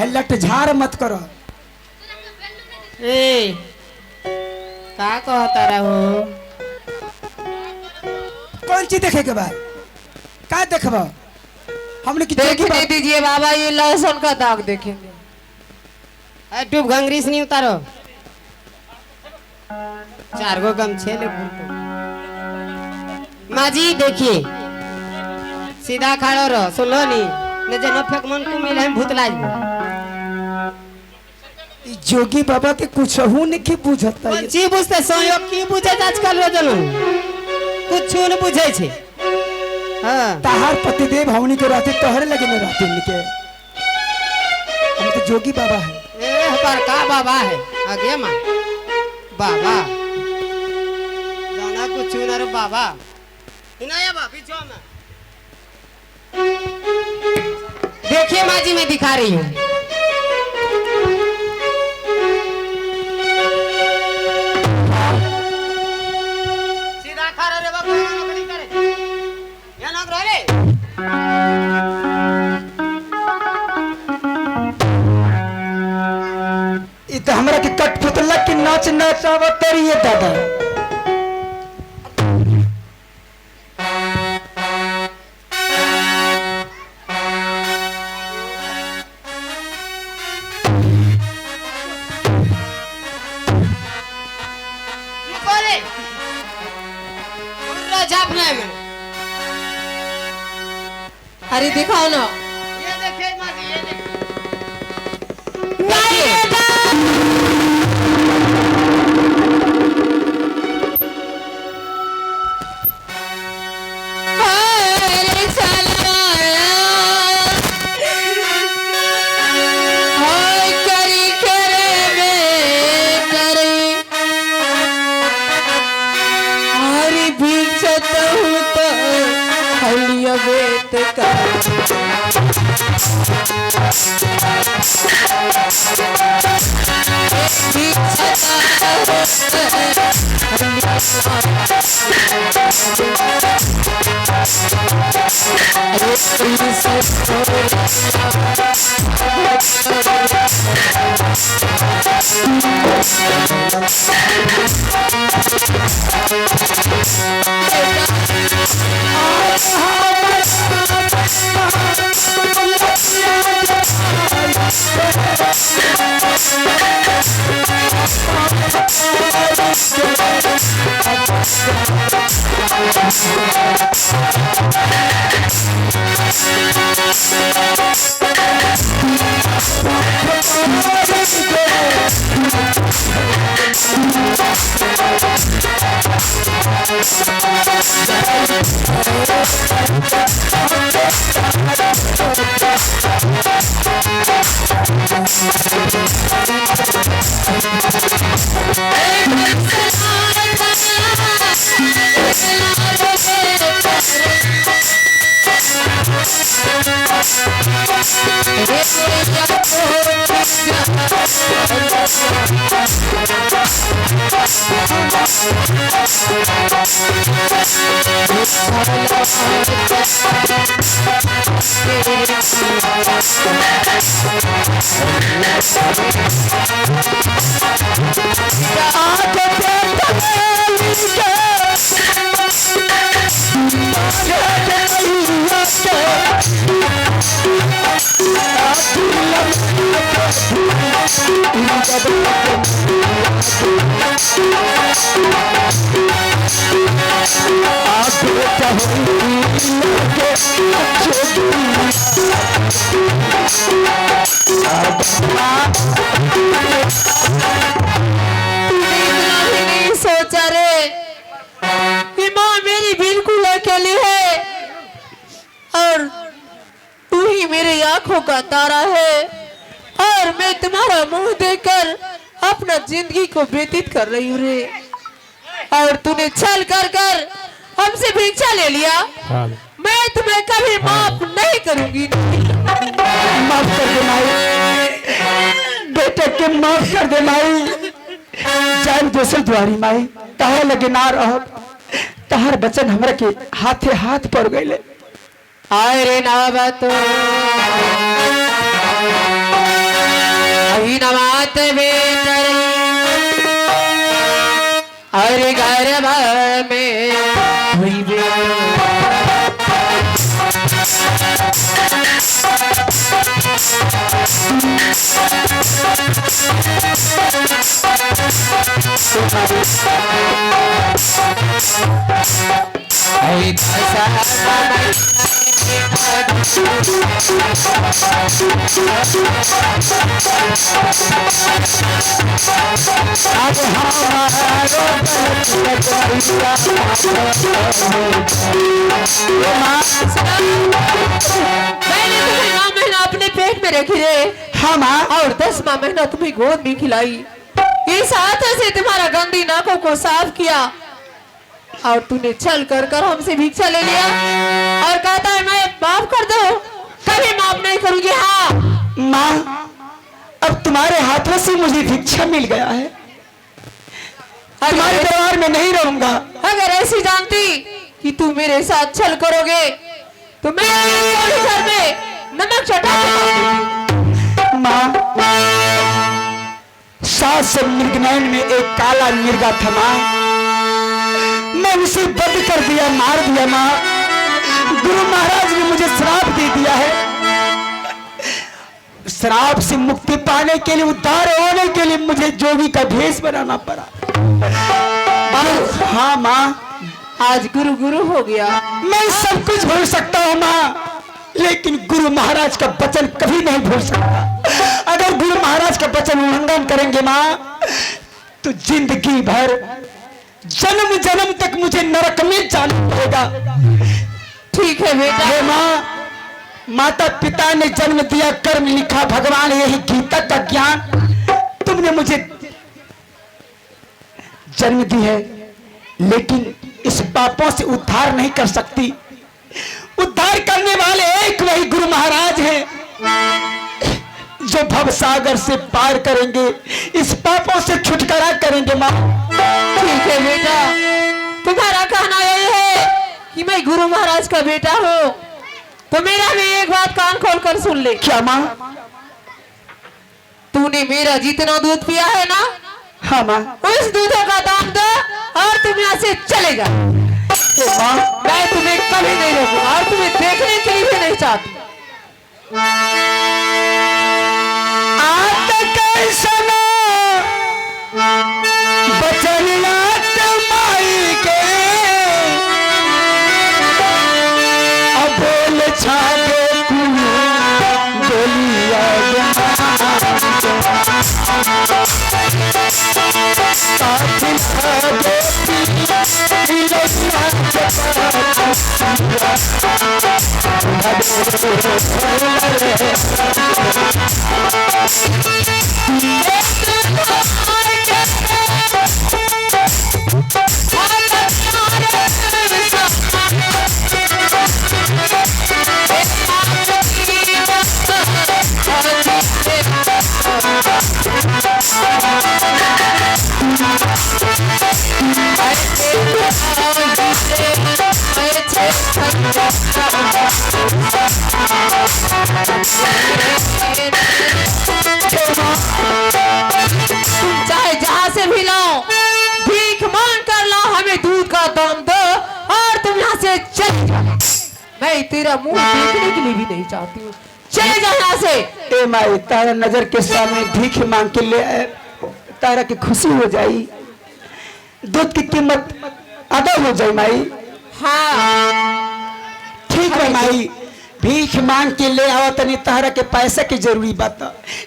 है लट झाड़ मत करो। ए का कहता रहो? कौन चीज देखे के बाद का देखब? हमने की देखने दीजिए बाबा, ये लहसुन का दाग देखेंगे। टूब घंगरी से नहीं उतारो, 4 गो गमछे ले माँ जी देखिए, सीधा खड़ो रहो, सुनो नहीं न जनो फेक मन को मिले भूत लाज। जोगी बाबा के कुछ हूं नहीं की बुझता है। जी बुझते सहयोग की बुझे आजकल रोजनो कुछ न बुझे छे। हां ताहार पतिदेव हमनी के रहते तोहरे लगे में रहते इनके। हम तो जोगी बाबा है। ए पर का बाबा है आगे मां बाबा जाना कुछ न रे बाबा इनाया बा बीचो में। देखिए माँ जी मैं दिखा रही हूँ। सीधा खड़ा रे बाबा, नौकरी करे या ना करे। ये तो हमरा के कठपुतला की नाच नाचावत रही है दादा। अरे दिखाओ ना, ये देखिए माँ जी, ये सोचा रे कि माँ मेरी बिल्कुल अकेली है और तू ही मेरी आंखों का तारा है और मैं तुम्हारा मुंह देखकर अपना जिंदगी को व्यतीत कर रही हूँ रे। और तूने छल कर कर हमसे भिक्षा ले लिया। मैं तुम्हें कभी माफ नहीं करूंगी। माफ कर दे माई, बेटे के माफ कर दे माई। जान दोसर द्वारी माई, तहर लगे ना रह, तहर बचन हमरा के हाथे हाथ पड़ गए। आए रे ना बात मात बेटर और गर्भ में हुई अब हमारो मैंने तुम्हें 9 महीना अपने पेट में रखी रे हाँ माँ, और 10वां महीना तुम्हें गोद में खिलाई। इस हाथों से तुम्हारा गंदी नाकों को साफ किया और तूने छल कर कर हमसे भिक्षा ले लिया और कहता है मैं माफ कर दो, कभी माफ नहीं करूंगी। हाँ माँ अब तुम्हारे हाथों से मुझे भिक्षा मिल गया है, तुम्हारे दरबार में नहीं रहूंगा। अगर ऐसी जानती कि तू मेरे साथ छल करोगे तो मैं तेरे घर में नमक चटा के माँ सात सौ मृगनयन में एक काला मिर्गा था माँ, मैं उसे बंद कर दिया, मार दिया माँ। गुरु महाराज ने मुझे श्राप दे दिया है, श्राप से मुक्ति पाने के लिए, उद्धार होने के लिए मुझे जोगी का भेष बनाना पड़ा। हाँ माँ आज गुरु गुरु हो गया। मैं सब कुछ भूल सकता हूँ माँ, लेकिन गुरु महाराज का वचन कभी नहीं भूल सकता। अगर गुरु महाराज का वचन उल्लंघन करेंगे माँ तो जिंदगी भर जन्म जन्म तक मुझे नरक में जाना पड़ेगा। ठीक है बेटा। हे माँ, माता पिता ने जन्म दिया, कर्म लिखा भगवान, यही गीता का ज्ञान तुमने मुझे जन्म दी है, लेकिन इस पापों से उद्धार नहीं कर सकती। उद्धार करने वाले एक वही गुरु महाराज हैं जो भवसागर से पार करेंगे, इस पापों से छुटकारा करेंगे माँ। ठीक है बेटा, तुम्हारा कहना यही है कि मैं गुरु महाराज का बेटा हूँ, तो मेरा भी एक बात कान खोल कर सुन ले। क्या माँ? तूने मेरा जितना दूध पिया है ना, हाँ माँ। उस दूधों का दाम दो और तुम यहाँ से चले जाओ। माँ मैं तुम्हें कभी नहीं रोकूंगा और तुम्हें देखने के लिए भी नहीं चाहती। चाहे जहां से भी लाओ, भीख मांग कर लाओ, हमें दूध का दाम दो और तुम यहाँ से चले जाओ। मैं तेरा मुंह देखने के लिए भी नहीं चाहती हूँ, चले जाओ यहाँ से। ए माई, तारा नजर के सामने भीख मांग के ले आए, तारा की खुशी हो जाई, दूध की कीमत अदा हो जाए माई। हाँ ठीक है माई, भीख मांग के ले आओ, तनी तारा के पैसा की जरूरी बात,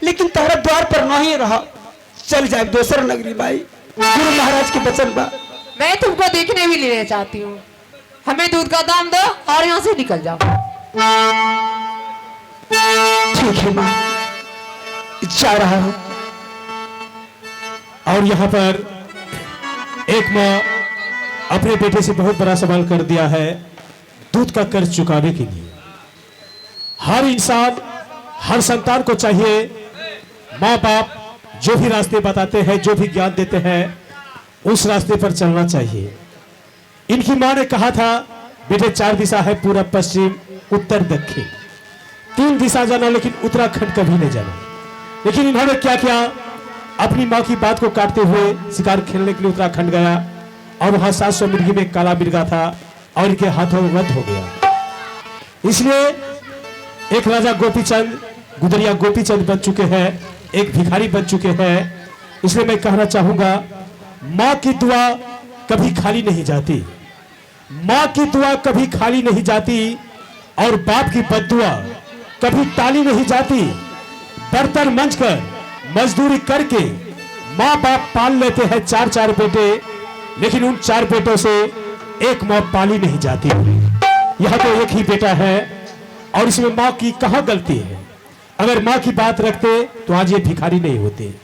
लेकिन तारा द्वार पर नहीं रहा, चल जाए दूसरा नगरी माई। गुरु महाराज के वचन बा। मैं तुमको देखने भी लेना चाहती हूँ, हमें दूध का दाम दो और यहाँ से निकल जाओ। ठीक है माँ, जा रहा हूँ। और यहाँ पर एक माँ अपने बेटे से बहुत बड़ा सवाल कर दिया है, दूध का कर्ज चुकाने के लिए। हर इंसान, हर संतान को चाहिए माँ बाप जो भी रास्ते बताते हैं, जो भी ज्ञान देते हैं, उस रास्ते पर चलना चाहिए। इनकी माँ ने कहा था बेटे 4 दिशा है, पूरब पश्चिम उत्तर दक्षिण, 3 दिशा जाना, लेकिन उत्तराखंड कभी नहीं जाना। लेकिन इन्होंने क्या किया, अपनी माँ की बात को काटते हुए शिकार खेलने के लिए उत्तराखंड गया और वहां 700 मिर्गी में काला मिर्गा था और इनके हाथों में वध हो गया। इसलिए एक राजा गोपीचंद गुदरिया गोपीचंद बन चुके हैं, एक भिखारी बन चुके हैं। इसलिए मैं कहना चाहूंगा, माँ की दुआ कभी खाली नहीं जाती, माँ की दुआ कभी खाली नहीं जाती और बाप की बद्दुआ कभी टाली नहीं जाती। बर्तन मंच कर मजदूरी करके माँ बाप पाल लेते हैं 4-4 बेटे, लेकिन उन 4 बेटों से एक माँ पाली नहीं जाती। यह तो एक ही बेटा है और इसमें माँ की कहाँ गलती है? अगर माँ की बात रखते तो आज ये भिखारी नहीं होते।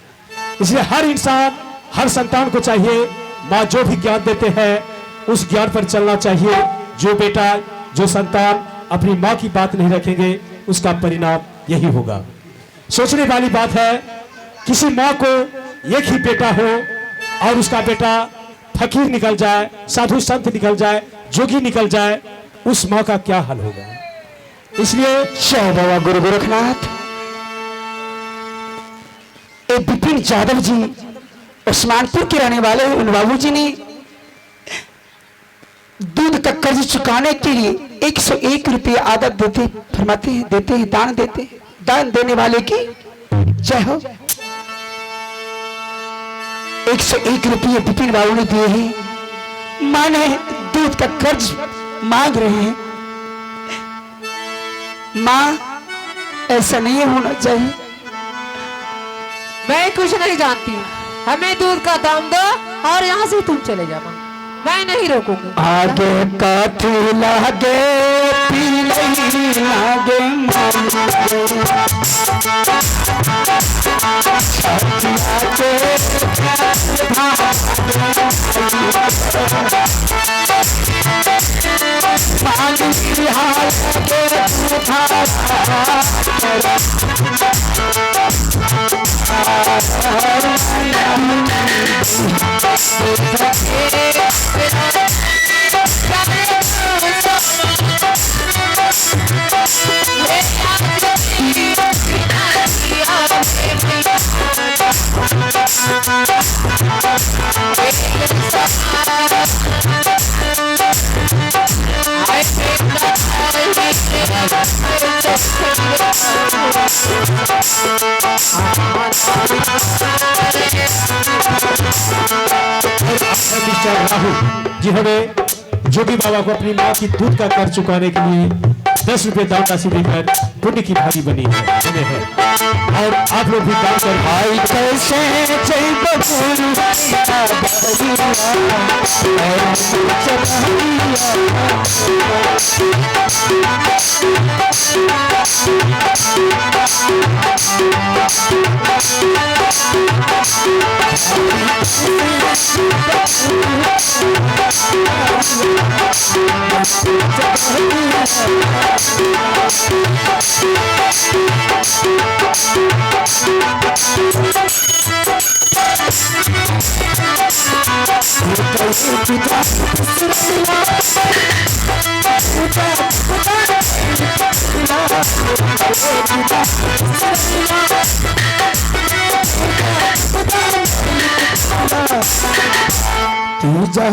इसलिए हर इंसान, हर संतान को चाहिए माँ जो भी ज्ञान देते हैं उस ज्ञान पर चलना चाहिए। जो बेटा, जो संतान अपनी माँ की बात नहीं रखेंगे उसका परिणाम यही होगा। सोचने वाली बात है, किसी माँ को एक ही बेटा हो और उसका बेटा फकीर निकल जाए, साधु संत निकल जाए, जोगी निकल जाए, उस माँ का क्या हाल होगा? इसलिए जय बाबा गुरु गोरखनाथ। बिपिन यादव जी उस्मानपुर के रहने वाले उन बाबू जी ने दूध का कर्ज चुकाने के लिए 101 रुपये आदत देते फरमाते हैं, देते हैं, दान देते हैं। दान देने वाले की जय हो। 101 रुपये बिपिन बाबू ने दिए हैं। मां ने दूध का कर्ज मांग रहे हैं। मां, ऐसा नहीं होना चाहिए। मैं कुछ नहीं जानती, हमें दूध का दाम दो और यहाँ से तुम चले जाना, मैं नहीं रोकूंगी। आगे काठी लागे पीली लागे राहुल जी हमें जोगी बाबा को अपनी माँ की दूध का कर्ज चुकाने के लिए 10 रुपये दान राशि देकर पुण्य की भागी बनी है और आप लोग भी दान कर भाई कैसे प्रेम पद नहीं पावे छोटा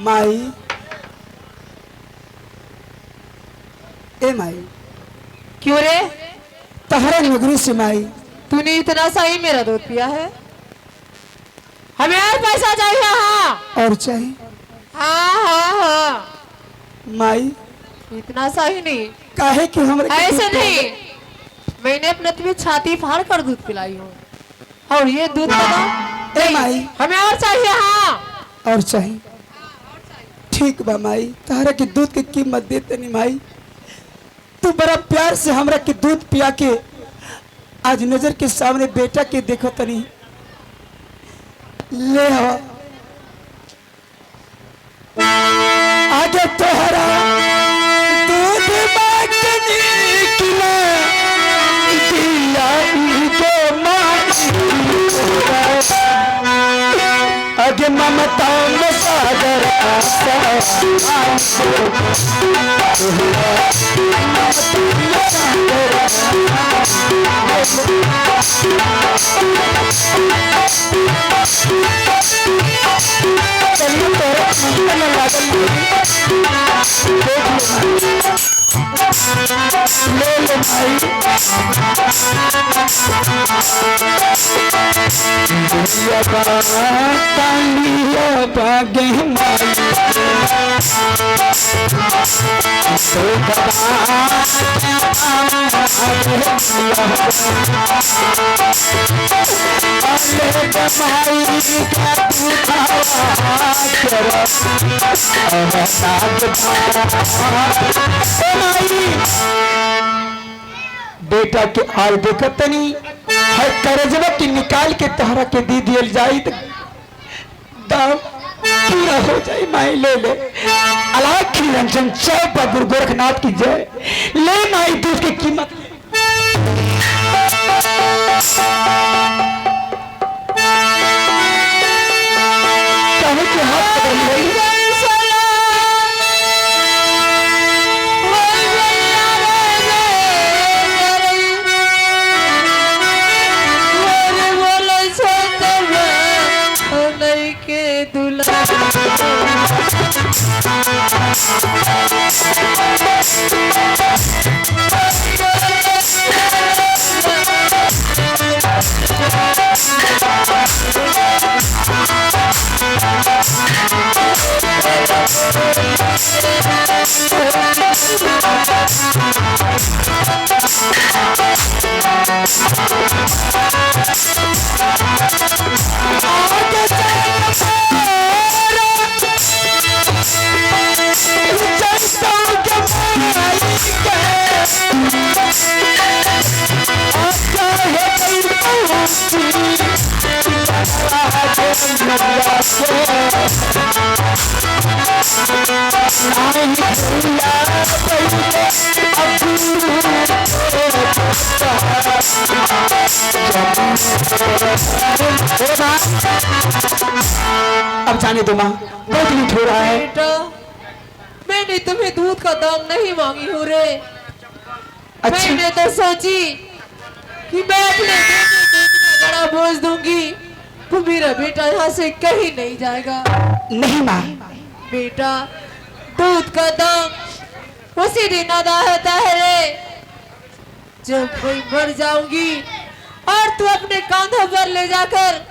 माई ए माई, क्यों रे? तहरे नगरी से माई। तूने इतना सा ही मेरा दूध पिया है? हमें और पैसा चाहिए। हाँ और चाहिए? हाँ हाँ हाँ माई इतना सा ही नहीं। काहे कि हमरे ऐसे नहीं, मैंने अपने तुम्हें छाती फाड़ कर दूध पिलाई हूँ और ये दूध बता। ए माई हमें और चाहिए। हाँ और चाहिए? ठीक बा माई, तहरा के दूध की कीमत देते नहीं माई। तू बड़ा प्यार से हमरा के दूध पिया के आज नजर के सामने बेटा के देखो तनी ले आओ। आगे तोहरा दूध मांगनी किला दिया के आगे ममता में सागर ले लो भाई। बागे माई बेटा के हाल देखत नहीं हर करजवा की निकाल के तहरा के दी दियल जाई तो दाम पूरा हो जाए। माई ले ले। अलाख निरंजन जय बाबू गोरखनाथ की जय। ले माई दूध की कीमत चाहे के हाथ पकड़ गई। के दुल्हा अब जाने दो माँ, बहुत लेट हो रहा है। बेटा, मैंने तुम्हें दूध का दाम नहीं मांगी हूँ रे। अच्छा। मैंने तो सोची कि मैं अपने बेटे को इतना बड़ा बोझ दूंगी तो मेरा बेटा यहाँ से कहीं नहीं जाएगा। नहीं माँ, बेटा, दूध का दाम उसी दिन अदा होता है रे जब मैं मर जाऊंगी और तू अपने कांधों पर ले जाकर